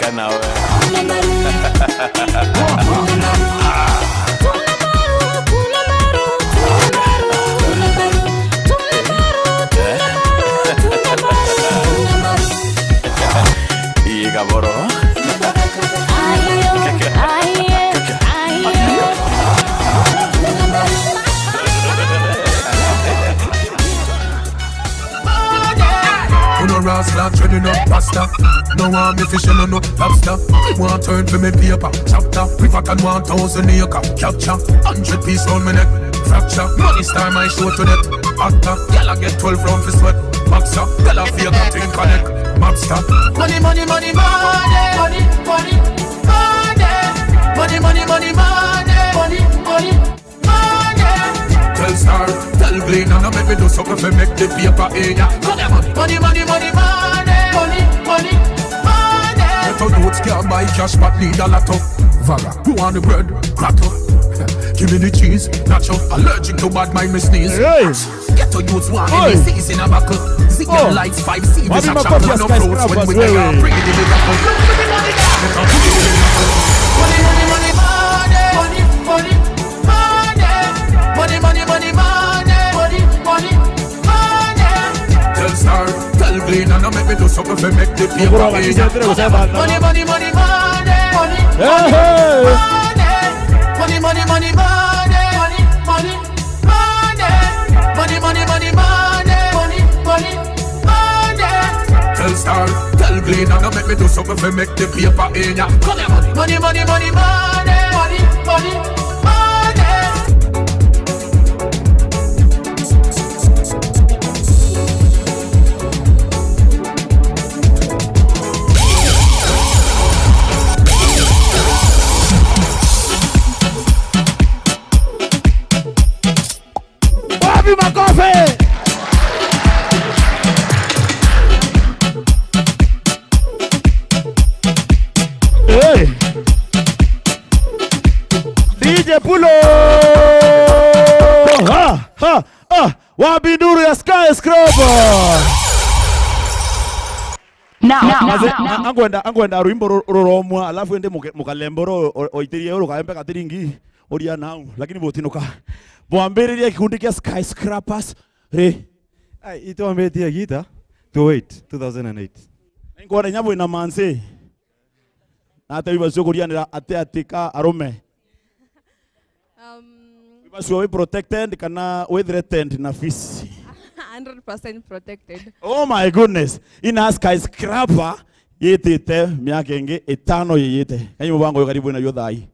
kana we. Iga boro. No rascal trending up pasta. No one me fishing on no lobster. Want turn for me paper chapter. River can 1,000 acre capture. 100 piece round me neck fracture. Money star my show to that actor. Girl I get 12 round for sweat boxer. Girl I feel that thing connect mobster. Money money money money money money money money money money money money. Tell Star, tell Glenn, and I make me do something for make the paper in ya. Money, money, money, money, money, money, money. Better notes can't buy cash, but need a lot of Vaga, you want the bread? Crack up. Give me the cheese, nacho. Allergic to bad mind, me sneeze. Get to use one any season a buckle. Signal lights 5 CVs a chocolate. No fruits when we get up. Bring it in the buckle. Money, money, money, money, money, money, money, money, money, money, money, money. Tell Star, tell Glenn, and I make me do something for make the paper. Money, money, money, money, money, money, money, money, money, money, money, money, money, money, money, money, money. Tell Star, tell Glenn, and I make me do something for make the paper in ya. Money, money, money, money, money, money, money. Bobby McCoffee! Hey! DJ Pulo! Ha! Ha! Ha! Wabinduru ya Skyscraper! Angwenda ruimbo roromwa alafu ende mukalemboro oitirie rukaembe katiringi oria nau lakini botinuka boambiriria kikundi kia Skyscrapers ito ambetia gita 2008 ngone nyabo ina manse ate ibasukurianira ate atika arome ibasua we protected kana we threatened na fisi 100% protected. Oh my goodness. Ina Skyscraper yetete miaka ingi 5 yeyete. Kanyi mbango yo karibu na yodai.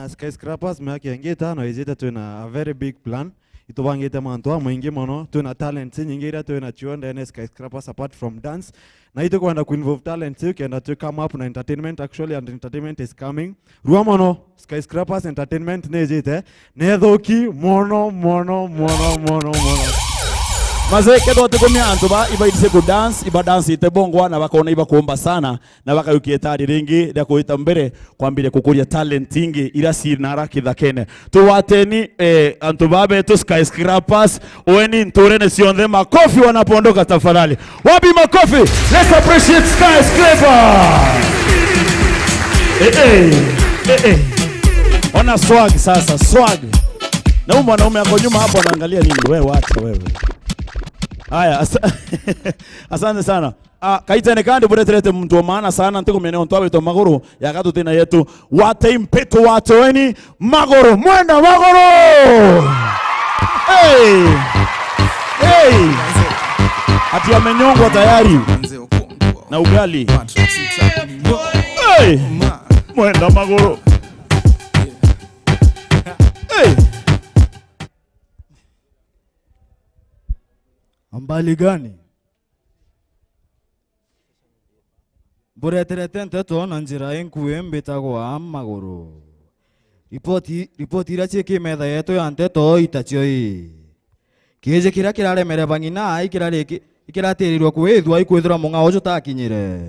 Skyscrapers miaka ingi 5 yeyete tuna a very big plan. Ito bangete mantoa mwingi mono tuna talent nyingi ira tuna chionda na Skyscrapers apart from dance. Na ito kwenda ku involve talent and to come up na entertainment actually and entertainment is coming. Ruwa mono Skyscrapers entertainment nejete. Nedhoki mono. Maze kedo tekomia antoba iba idise ku dance iba dance itebongwa na bakona iba kuomba sana na bakayukietari ringi da kuita mbere kwambire kukuria talent ingi ira sinara kidhakene tuwateni antoba beto Skyscrapers weni nturene sionde makofi wanapoondoka tafadhali wapi makofi. Let's appreciate Skyscraper. Ona swag sasa swag na mwanaume yako nyuma hapo anaangalia nini wewe wacha wewe. Haya, asante sana. Kaitene kandi bureterete mtu wa maana sana ntiko meneo ntwawe to magoro ya katu tena yetu wate impeto watoeni magoro mwenda magoro. Hey! Hey! Ati amenyongwa tayari na ugali. Hey! Mwenda magoro. Hey! Ambali gani? Bureterete nteto na njira enkuwe mbetagwa amagoro. Ripoti ira cheke metha yetu ya nteto itachioi. Kieje kira kiraremere bangina ikiraterirwa kwithwa ikwithira munga ojo takinyire.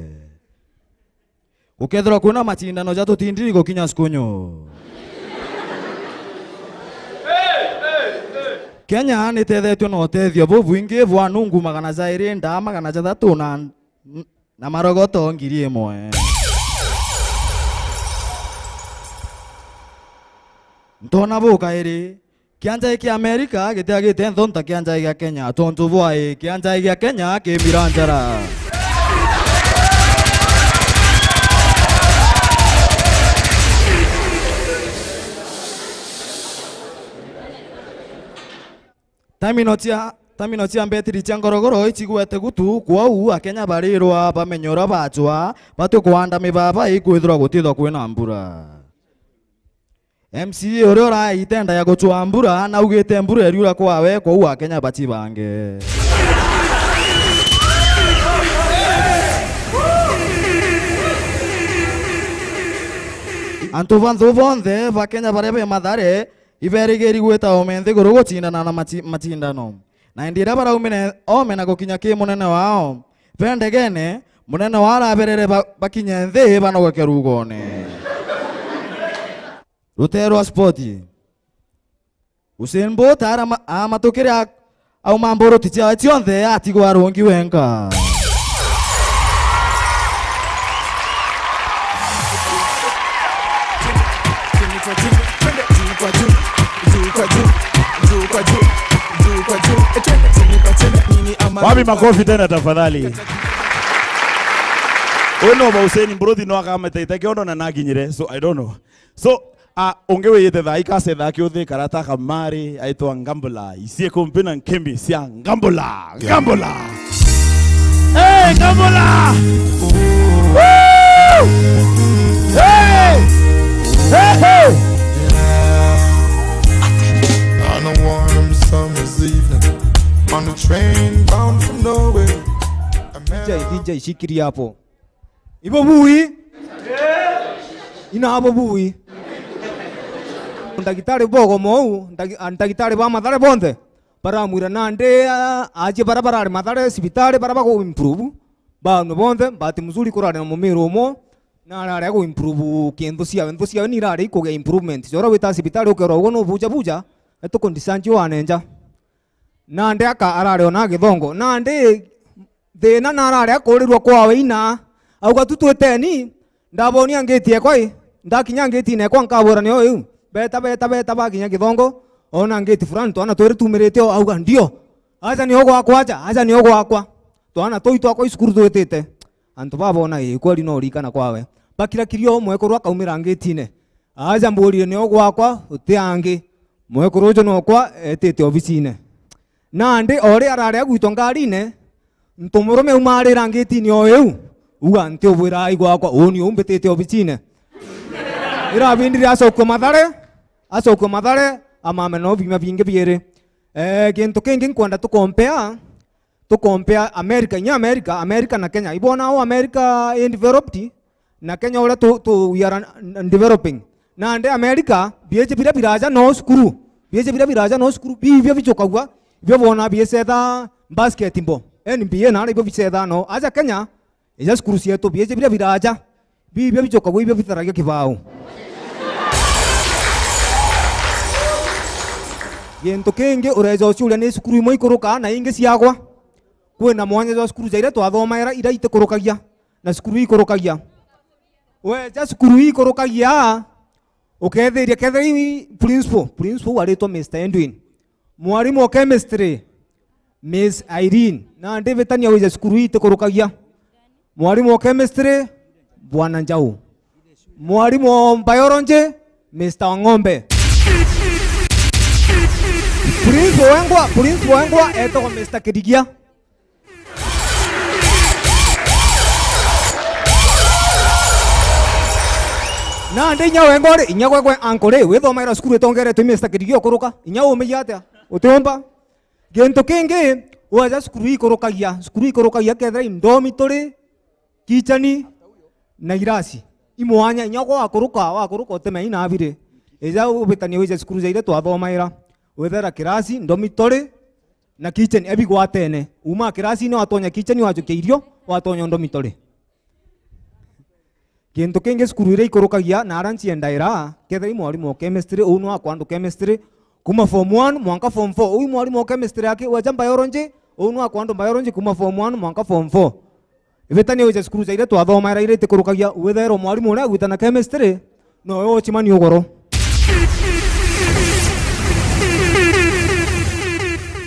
Ukethira kuna machindano ja tutindiri gokinya skunyo. Kenya nĩtethetio na ũteithio bũbũingĩ bwa nungu 200 magana 3 na marogoto 1,000. Ntona boka iri. Kianja kia Amerika gitiagite nthonta kianja kia Kenya. Tontu bwai kianja kia Kenya ki miranjara. Taminotia mbetiri cia ngorogoro ichigwete gutu kwau akenya barirwa bamenyora bachwa batu kuanda mibaba ikwithirwa gutithwa kwina mbura. MC uria uraitenda ya guchwa mbura na ugite mbura eriura kwawe kwau akenya bachibange. Antu banthu bonthe bakenya baria be Mathare iberigeri gwita omenthi guru guchindana na machindano na indira baraumene omena gukinya ki munene wao pendegene munene wara berere bakinya nthi banogeke rugone Rutero sporti Usain Bolt amatukire au mamboro ticha tionthe atigwa rongi wenka Wapi makofi tena tafadhali. Ono ba Usain Bolt no akamete kiondo na naginyire, so I don't know. So ongewe yete tha ikase tha kiuthi karata kamari aitwa Ngambula isie kumpina nkembi sia Ngambula. Hey Ngambula. Woo! Hey! Hey! On a warm summer's evening, on a train bound from nowhere. DJ shikiri hapo. Ibo bui? Ina hapo bui. Ndagitari bogo mou, ndagitari ba Mathare bonde. Para mwira nande aje barabara Mathare sibitari baraba ko improve. Ba no bonde bati muzuri kurane na mumiro mo. Na ara go improve kendo sia ni rari ko ge improvement. Jora wita sibitari okero go no buja. Eto kondisanji wanenja. Nande aka arare ona githongo. Nande thina na arare akorirwo kwawe ina. Auga tutweteni ndaboni angetie kwai. Ndakinya ngeti kwa nkabora ni oyu. Beta bakinya githongo. Ona ngeti fulani twana twere tumirete auga ndio. Acha ni ogo akwa. Twana toitwa kwa isukuru twetete. Antu babona kweli no rikana kwawe. Bakira kirio mwekorwa kaumira ngeti-ine. Acha mburi ni ogo akwa utiangi. Mwekoro jo no kwa etete ofisine. Nande ore arare agwito ngari-ine. Ntomurume umarira ngeti-ini oyu. Uga nte obwira igwa kwa oni umbetete ofisine. Ira bindiri asoko Mathare amame no bima binge biere gento kengi kwanda to compare America na Kenya ibona o America in developed na Kenya ora to we are developing na ande America bieje biraja no skuru bibyo bichokagwa byo bona bieseda basketball NBA na ibo bicheda no aja Kenya ija skuru sieto bieje biraja bibyo bichokagwa bibyo bitaraga kibao Gento kenge urejo shule ni skuru imo ikoroka na inge siagwa kwena mwanya za skuru zaire twathoma ira ite korokagia na skuru ikorokagia we ja skuru ikorokagia uketheria principal aritwa Mr. Edwin mwarimu wa chemistry Miss Irene na David Tania we ja skuru ite korokagia mwarimu wa chemistry Bwana Njau mwarimu wa biology Mr. Ngombe Prince wengwa eto kwa Mr. Kedigia. Na ndi nya wengwa inya kwekwe ankole wethoma ira skuru etongere to Mr. Kedigia kuruka inya umeya atia utomba gento kenge waja skuru ikorokagia kethra indomitory kichani na irasi imwanya inya kwa kuruka teme ina abire eja ubetani weja skuru zaire twathoma ira wethera kirasi ndomitory na kitchen ebi gwatene uma kirasi ni watonya kitchen wajuke irio watonya ndomitory gento kenge skuru ire ikorokagia na aranchi endaira kethe mwalimu wa chemistry uno akwandu chemistry kuma form 1 mwanka form 4 uyu mwalimu wa chemistry yake waja biology uno akwandu biology kuma form 1 mwanka form 4 ivetani weja skuru zaire twathoma ira ire ikorokagia wethera mwalimu ule agwitana chemistry no yo chimani ugoro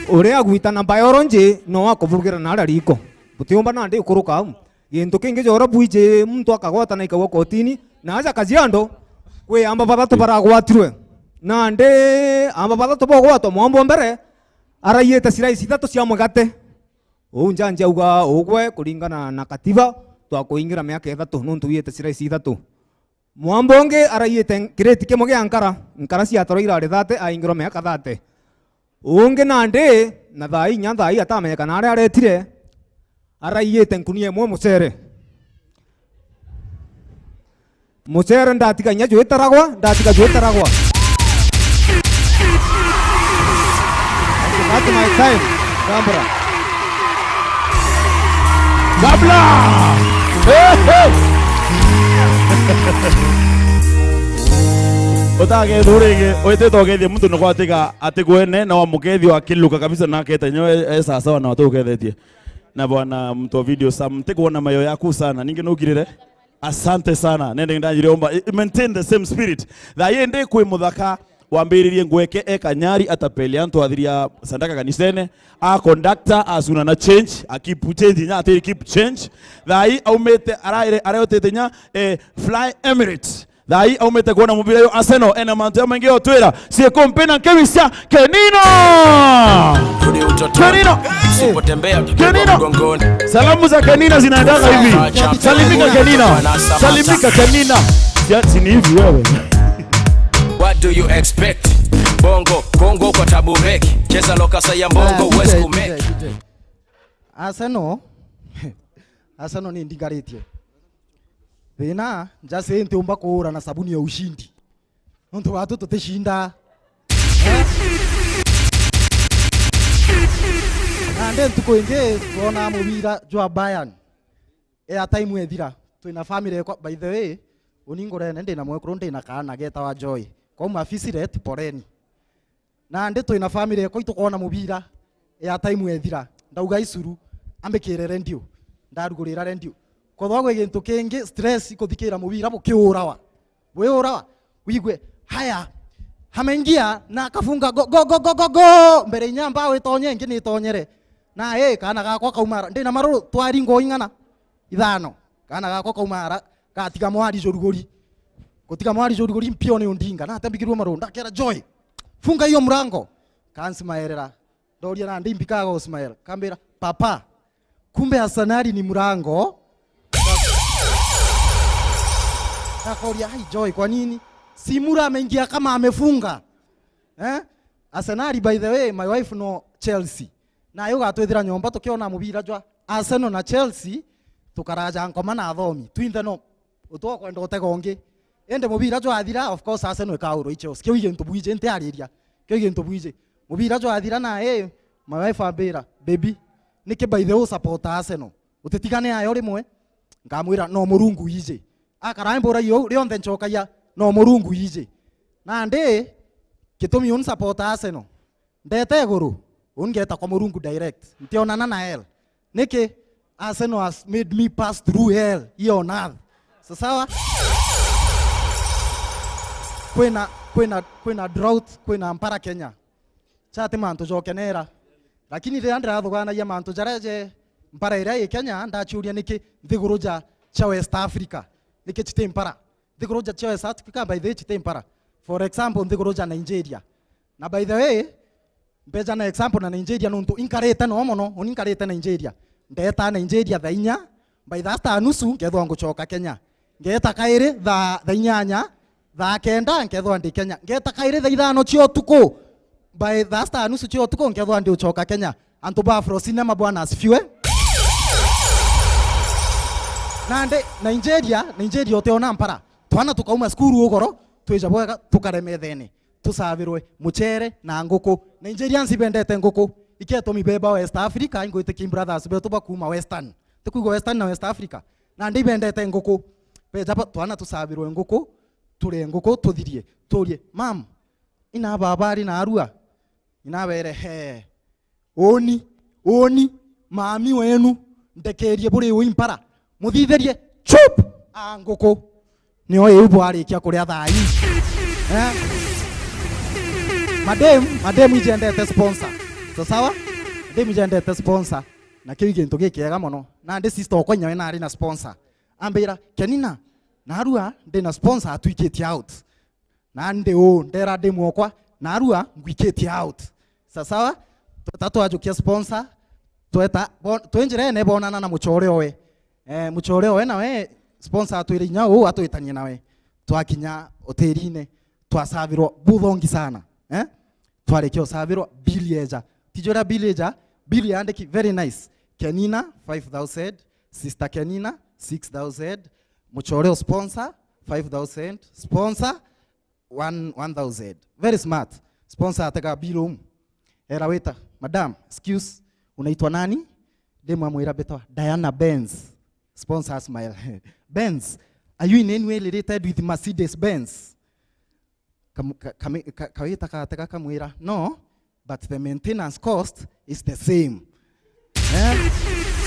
ore agwita na biology no akuvugira na riko butiomba na ndi kuruka gintu kingi jora buije muntu akagwata na ikawa kotini na aja kajiando we amba bathatu baragwatirwe na ndi amba bathatu bogwatwo mwambo mbere arayete siraisi thatu cia mugate unjanja uga ugwe kuringana na katiba twakuingira miaka ithatu nuntu yete siraisi ithatu mwambonge arayete kireti kimwe gia nkara cia toro irari thate aingiro miaka thate unge nande na thai nya thai atamenyeka na ari aretire arayete nkunie mwe mucere ndatika nya jwetaragwa that's my time Gambra Gabla! Hey! Otage durege oite togethi mtu no kwatika atigwene na wamukethio akiluka kabisa na kete nyoe sawa na watu ukethetie na bwana mtu video sam tikuona mayo yaku sana ninge nugirire asante sana nende ndajiriomba maintain the same spirit that yende kwi muthaka wambiririe ngweke ekanyari atapeli antu athiria sandaka kanisene a conductor asuna na change keep change nya ati keep change thai aumete arayotete nya fly Emirates thai aumete kuona mubira yo Arsenal ena mantu mengi otwira sie kompena kemisia Kenino usipotembea tutembea mgongoni. Salamu za Kenina zinaendaga hivi. Salimika Kenina. Salimika Kenina. Si ni hivi wewe. What do you expect? Bongo, Kongo kwa tabu reki. Cheza lokasa ya bongo, west kumeki. Arsenal ni ndigaritie. Thina, njase nte umba kuhura na sabuni ya ushindi. Nontu watu tuteshinda. And then tuko inge tuona mubira jwa Bayern. Time ethira. Tuina family by the way. Uningore nende na mwekuru ndina kana geta wa Joy. Kwa mafisi ret poreni. Na nde tuina family ko itukona mubira. Time ethira. Ndauga icuru ambekire rendio. Ndarugurira rendio. Kothagwe gintu kingi stress ikuthikira mubira bukiurawa. We urawa. Wigwe haya. Hamengia na kafunga go mbere nyamba we tonye ngi ni tonyere na kana gakwa kaumara ndina maru twari ngo ingana ithano kana gakwa kaumara gatiga mwari jorugori gutiga mwari jorugori mpio ni undinga na tambikirwo maru ndakera Joy funga hiyo mrango kansi maerera ndoria na ndimbikaga Osmael kambira papa kumbe Arsenal ni mrango kakoria hai Joy kwa nini Simura ameingia kama amefunga. Arsenal by the way, my wife no Chelsea. Na yo gatwethira nyomba tukiona mubira jwa Arsenal na Chelsea tukaraja ngoma na athomi. Twinde no utwa kwenda utegonge. Ende mubira jwa athira of course Arsenal ikauro Chelsea. Kyo igentu buije nte ariria. Kyo igentu buije. Mubira jwa athira na my wife ambira baby nike by the way support Arsenal. Utitigane ayo rimwe. Ngamwira no murungu ije. Akarambura yo rionthe nchokaia no murungu ije na nde kitumi un support Arsenal ndete guru ungeta kwa murungu direct ntionana na hell niki Arsenal has made me pass through hell hiyo na sawa kwena drought kwena mpara Kenya chate manto jokenera lakini ri andra thugana ya manto jareje mpara ira Kenya ndachuria niki thiguruja cha West Africa niki chite mpara thiguruja cha West Africa by the chite mpara for example thiguruja Nigeria na by the way mbeja na example na Nigeria nuntu inkarete no mono uninkarete Nigeria ndeta Nigeria thainya by that nusu ngethwa ngucoka Kenya ngeta kaire tha inyanya tha kenda ngethwa ndi Kenya ngeta kaire tha ithano cio tuku by that nusu cio tuku ngethwa ndi ucoka Kenya antu ba afro cinema bwana asifiwe nande Nigeria uteona mpara twana tukauma skuru ugoro tweja bwega tukaremethene tusavirwe muchere na nguku Nigerians ibendete nguku iketo mibeba West Africa ingoite Kim Brothers beto bakuma Western tukugo Western na West Africa na ndibendete nguku peja twana tusavirwe nguku ture nguku tuthirie turie mam ina babari na arua ina bere oni mami wenu ndekerie buri wimpara muthitherie chup nguku niyo yubu arikia kuria thai madem ijendete sponsor sawa ndemi jendete sponsor na kiu gintu gikiega muno na ndi sister okwa nyawe na ari na sponsor ambira kenina narua ndi na sponsor atwiketi out na ndi ndera ndi mwokwa narua ngwiketi out sawa tatu ajukia sponsor tweta twenjirene bonana na muchore owe muchore owe nawe sponsor atwire nyao atwitanie nawe twakinya hoteline twasabirwo buthongi sana twarekio sabirwo bilieja tijora bilieja bili andiki very nice Kenina 5,000 sister Kenina 6,000 muchoreo sponsor 5,000 sponsor 1,000 very smart sponsor ataka bilu era weta madam excuse unaitwa nani demu amwira betwa Diana Benz sponsor smile Benz are you in any way related with Mercedes Benz kawita kataka kamwira no but the maintenance cost is the same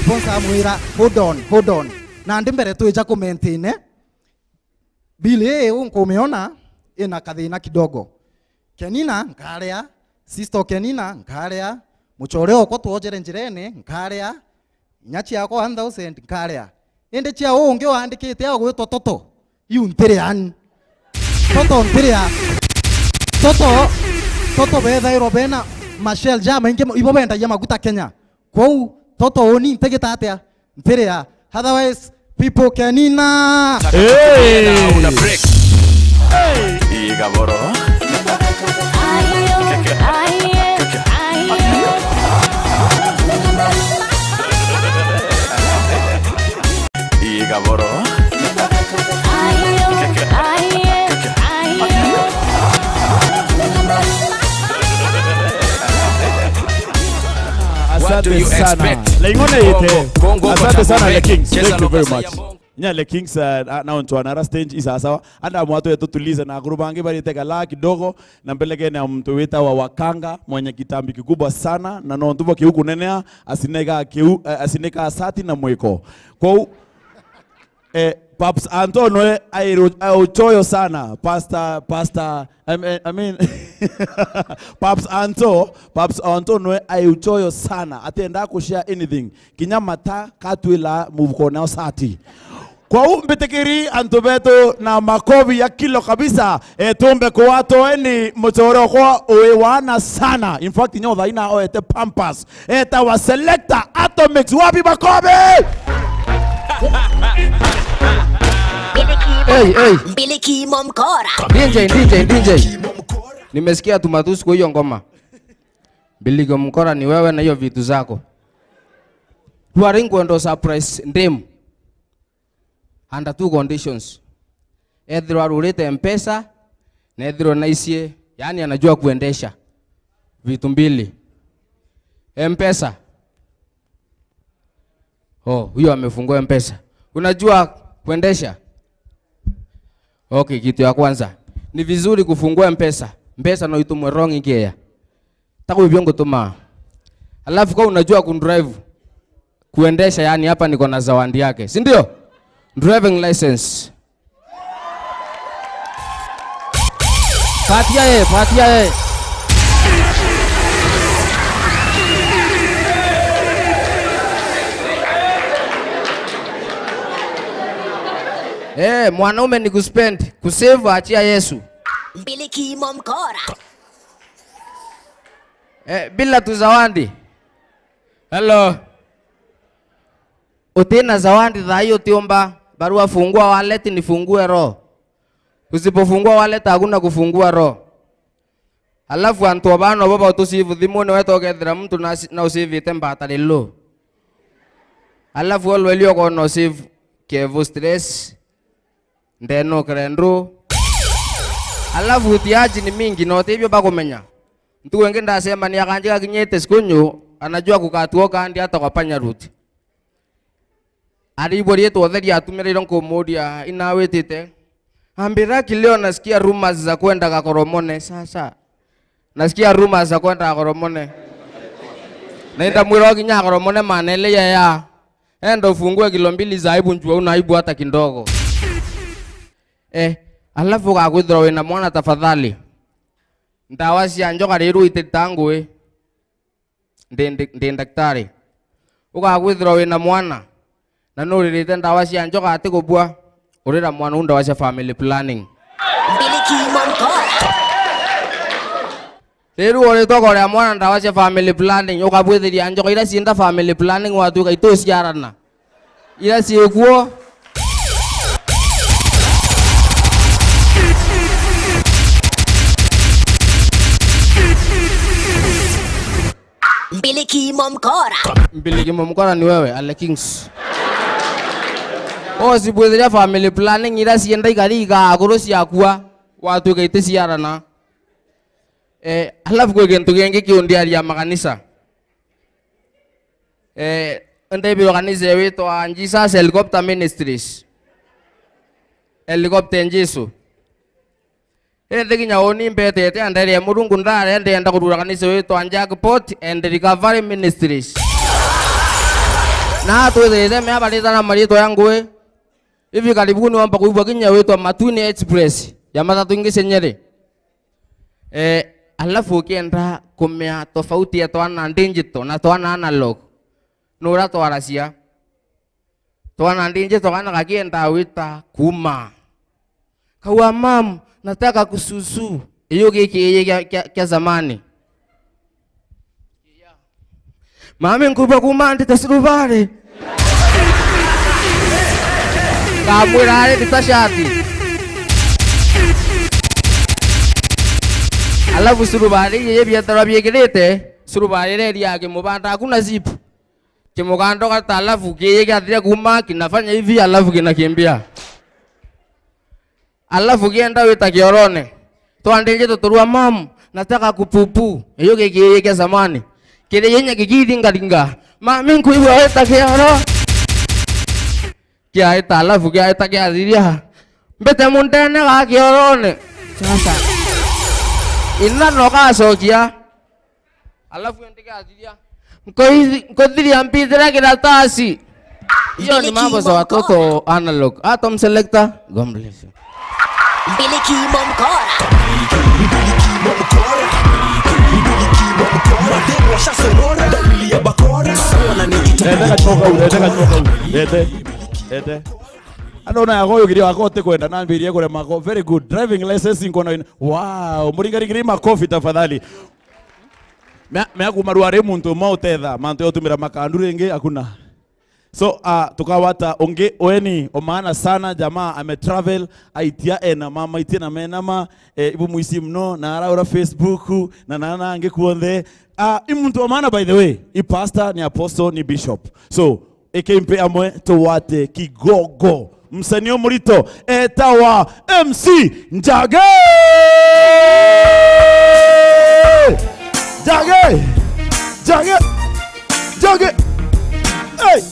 sponsor amwira hold on na ndimbere tuja ku maintain bili unko umeona ina kadhina kidogo Kenina nkaria sister Kenina nkaria muchoreo kwa tuojere njirene nkaria nyachi yako 1,000 nkaria ende chia unge waandikite ya gwitwa toto yu ntirian toto ntiria toto bethairo bena Michelle jama inge ibo benda ya maguta Kenya kwau toto oni ntegeta atia ntiria otherwise people Kenina hey una break hey igaboro igaboro Asante sana. Lengone ite. Asante sana Le Kings. Thank you very much. Nya Le Kings na onto another stage isa sawa. Anda mwato yetu tuliza na grubangi bali teka la kidogo na mbeleke na mtu wita wa Wakanga mwenye kitambi kikubwa sana na no ntuvo kiuku nenea asineka asati na mweko. Kwa Paps Antonio auchoyo sana Pastor I mean Paps Antonio auchoyo sana atenda kushare anything kinyamata katwila muvukona sati kwa umbetekiri antobeto na makovi ya kilo kabisa tumbe kwa watu eni mchoro kwa uewana sana in fact nyodha ina oete pampas eta wa selector Atomics wapi makovi Hey. Mbiliki momkora. DJ. Nimesikia tumatusi kwa hiyo ngoma. Mbiliki momkora ni wewe na hiyo vitu zako. Tuaringo ndo surprise ndem. Under two conditions. Edro arulete M-Pesa na Edro naisie, yani anajua kuendesha. Vitu mbili. M-Pesa. Huyo amefungua M-Pesa. Unajua kuendesha? Okay, kitu ya kwanza ni vizuri kufungua M-Pesa. M-Pesa no itumwe wrong ingea. Tako hivyo tuma. Alafu kwa unajua kundrive kuendesha, yani hapa niko na zawadi yake. Si ndio? Driving license. Patia ye. Mwanaume ni kuspend, kusave achia Yesu. Mbiliki momkora. Bila tu zawadi. Hello. Utina zawadi za hiyo tiomba, barua fungua wallet nifungue roho. Usipofungua wallet hakuna kufungua roho. Alafu antu abano baba utusivu thimone weto gethera mtu na usivi temba atalilo. Alafu walwelio ko no save kevo stress. Ndeno krendro. Alafu utiaji ni mingi no tibyo bakomenya. Mtu wenge ndasema ni akanjika kinyete sikunyo anajua kukatuo kandi hata kwa panya ruti. Aribori yetu otheri atumire ronko modia inawetete. Ambira kileo nasikia rumors za kwenda Kakoromone sasa. Nasikia rumors za kwenda Kakoromone. Naenda mwiro kinya Kakoromone manele ya. Endo fungue kilo 2 za aibu njua unaibu hata kindogo. Alafu kakwithro wina mwana tafadhali. Ndawa cia njoka riru ititangu ndi daktari ukagwithira wina mwana na nuririte ndawa cia njoka ati gubua urira mwana unda wa family planning Riru ore to gore mwana ndawa cia family planning ukabwithiria njoka ira cienda family planning watu kaito ciarana ira ciekuo Mbiliki Momkora ni wewe Ale Kings. Si bwethiria family planning ira cienda igariga aguru ciakua watu gaite ciarana. Alafu kwe kintu gengi kiundiaria makanisa. Ndebe organize witwa Jesus Helicopter Ministries. Helicopter Jesu. Ginya oni mbetete andere murungu ndare ndenda kurura kanisa witwa Jackpot and Recovery Ministries. Na twethete me abalita na marito yangu hivi karibuni wamba kuibwa kinya witwa Matuni Express ya matatu ingi senyere. Alafu ukienda kumea tofauti ya twana digital na twana analog. Nura twaracia. Twana digital kana kakienda wita kuma. Kawa mam nataka kususu hiyo kiki kia zamani mami nkuba kumandi tasurubare kamwirare ditashati alafu surubare yeye biatara biegirete surubare reri yake mubanda hakuna zipu kimugando kata alafu kiyeye kiatria kuma kinafanya hivi alafu kinakimbia alafu kienda wita kiorone twandinje tuturua mam nataka kupupu hiyo kiki kia zamani kile yenye kikidinga mami nkuiwa wita kioro kia ita alafu kia ita kia diria mbete mundene ga kiorone sasa ina no kasokia alafu ndika diria nkodhiria mpidira kiratasi hiyo ni mambo za watoto analog atom selector God bless you Mbiliki Momkora Andona yagoyo giri wakote kwenda nambirie kule mako very good driving license inkono wow muringarigiri makofi tafadhali me kumarware muntu mautetha mantu yotumira makandu ringi hakuna. So tukawata onge oeni omana sana jamaa ametravel aitia ena mama itia na menama ibu muisi mno na araura Facebook na nana ange kuonde imuntu omana by the way I pastor ni apostle ni bishop so ekempe amwe towate kigogo msanio murito etawa MC Njage Jage Jage Jage hey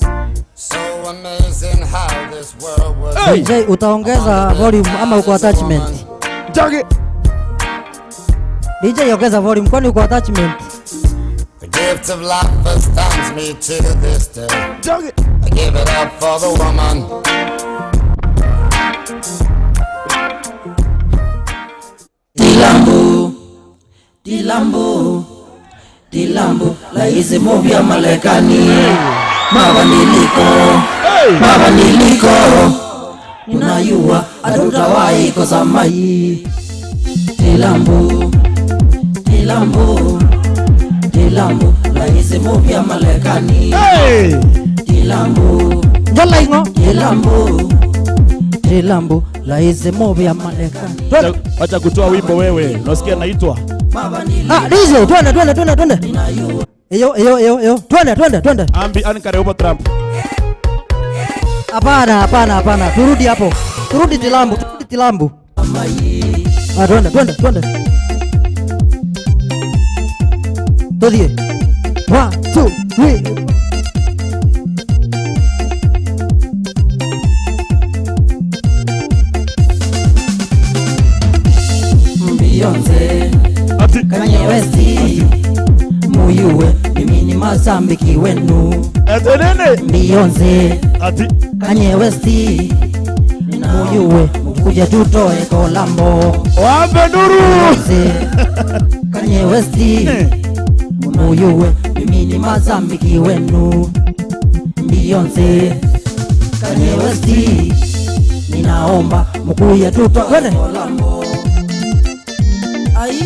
So amazing how this world was. Hey. DJ utaongeza volume ama uko attachment? Jage. DJ ongeza volume kwani uko attachment? The gift of life astounds me to this day. Jage. I give it up for the woman. Dilambo, Dilambo, Dilambo, la hizi movie ya Marekani. Mabadiliko unayua hatutawahi kosa mai Dilambo la hizi movie ya Marekani Dilambo la hizi movie ya Marekani. Acha kutoa wimbo wewe unasikia naitwa DJ twende Eyo twende ambi ankareoba Trump hapana turudi hapo turudi Dilambo twende todie 1 2 3 Beyonce Kanye West Muyuwe mimi ni Mozambiki wenu Beyonce Kanye West Muyuwe kuja tutoe Kolambo Wape nuru Kanye West muyuwe mimi ni Mozambique wenu Beyonce Kanye West ninaomba mkuye tuto kwende ai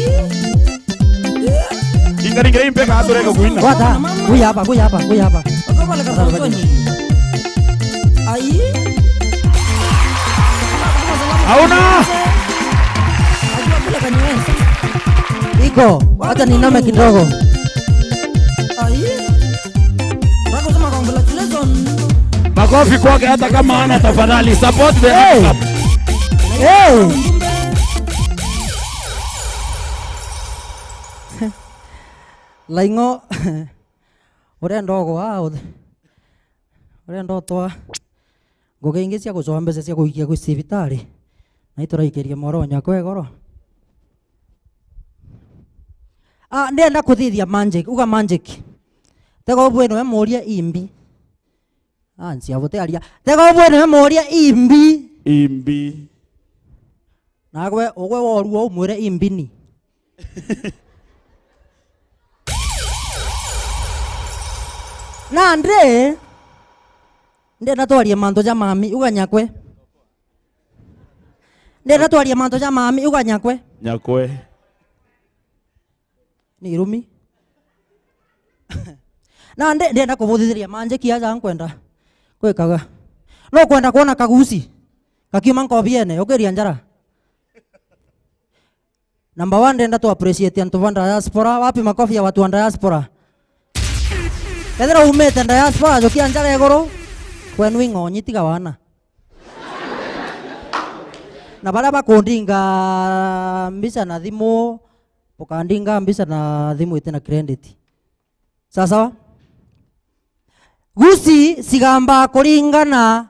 ingaringira impeka atoreka kuina wata kuya hapa akapale kasoni ai hauna iko wacha niname kidogo ai wako sema congratulations makofi kwake hata kama ana tafadhali support the club Laingo ore ndogo wa ore ndotwa ngoge ingi cia gucoa mbeca cia kuikia gwi cibitari na ituraikeria moronya kwegoro ndenda kuthithia magic uga magic tego bweno we moria imbi ansia botearia tego bweno we moria imbi nagwe ogwe woruo umwire imbi ni na ndre ndenda twarie manto ja mami uga nyakwe ndenda twarie manto ja mami uga nyakwe ni irumi na ndenda kubuthithiria manje kiaja nkwenda kwikaga no kwenda kuona kagusi kakiuma nkobiene ukiria njara number 1 ndenda tu appreciate antu wa diaspora wapi makofi ya watu wa diaspora Kedera umete diaspora jokia njara egoro kwenu ingonyi tiga wana na bara bakundinga mbisa na thimu ukandinga mbisa na thimu itena credit sasa gusi sigamba kuringana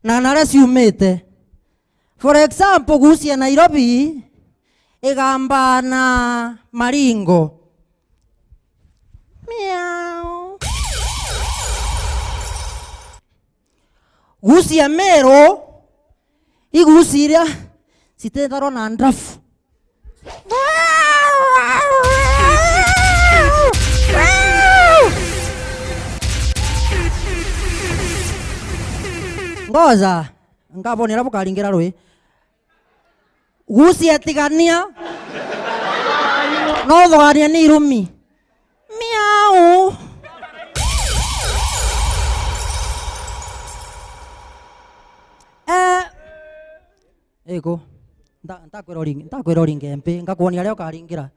na nare ciumite for example gusi ya Nairobi igamba na Maringo miau gusi ya Meru igusiria sitetharo na ndafu ngoza ngabonera bukaringira rui gusi atigania no thogania ni irumi miau ego ntakwira ringempe ngakuonia aria ukaringira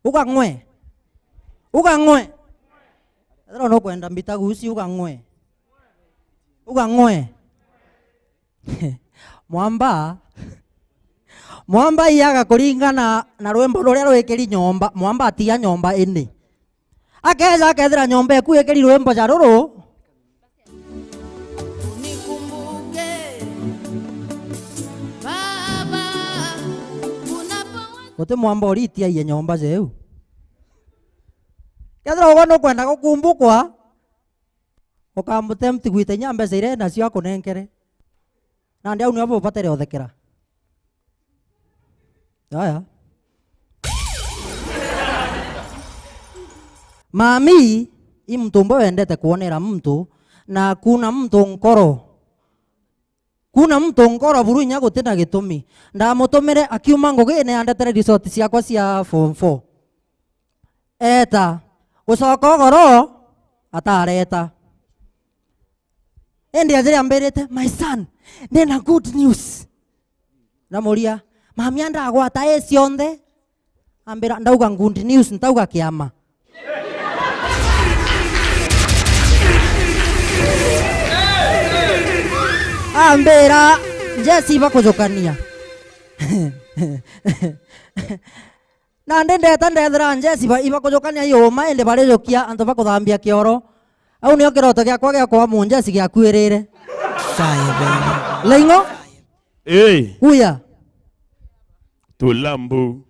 uga ng'we ethera no kwenda mbita gusi uga ng'we mwamba iaga kuringana na rwembo ruria rwikiri nyomba mwamba atia nyomba ini akeza akethira nyomba eku ikiri rwembo ja ruru Kote mwamba oritia iye nyomba zeu kethira ugo no kwenda gukumbukwa ukamutemti gwite nyambe zire na cio akunenkere na ndia unyo bopatere othekera aya mami imtumbo wendete kuonera mtu na kuna mtu nkoro buru nya gutina gitumi ndamutumire akiuma ngugine andetere resort ciakwa cia form 4 eta ucoka goro atareta ende azire ambirite my son ndena good news namuria mami andagwata cionthe ambira ndauga good news ntauga kiama ambira Jesse bakujukania na ndendeta ndethera Jesse ibakujukania yoma ende barijukia antu bakuthambia kioro au nio kiroto giakwa gia kwa munjeci giakwirire Laingo uya tulambu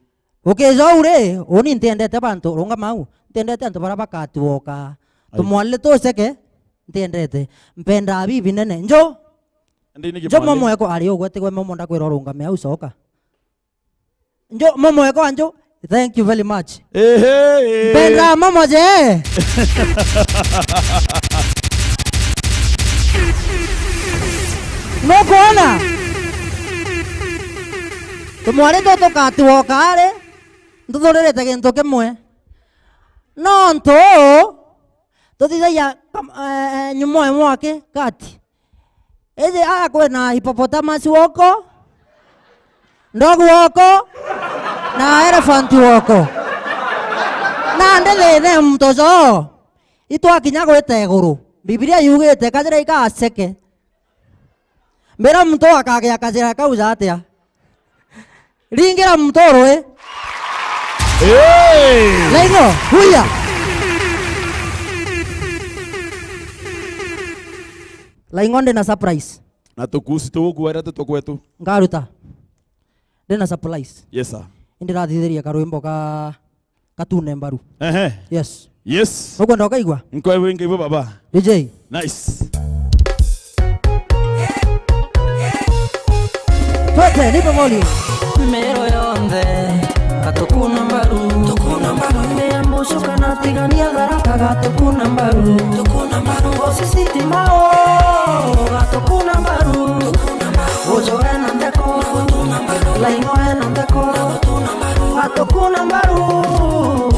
ukizaure uni ntendete bantu runga mau ntendete antu bara bakatuoka tumwale toseke ntendete mpenda bibi nene njo momo yako ari ugwete gwe momo ndakwira runga me ucoka Njo momo yako anjo. Thank you very much. Benga momo je. No kuona. Tumware toto katuo kare. Ndudorete gento kemwe. No nto. Totida ya nyumo mwake kati. Eze akwe na hippopotamus woko. Ndogo woko. Na elephant woko. Na ndele ne mtozo. Ito akinya gwete iguru. Biblia yugite kajira ikaseke. Mbera mto akagea kajira kauza atia. Ringira mtoro Lego, huya. Laingonde na surprise. Na tukusi tugukwera tukwetu. Ngaruta. Dena surprise. Yes sir. Indira thithiria karwimbo katune mbaru. Yes. Yes. Ukwenda ukaigwa? Nkwe wingi baba. DJ. Nice. Twete nipe volume. Mero yonde katukuna mbaru meambusu kana tigania garaka gatukuna mbaru osisiti mao gatukuna mbaru ojore na ndeko laino na ndeko gatukuna mbaru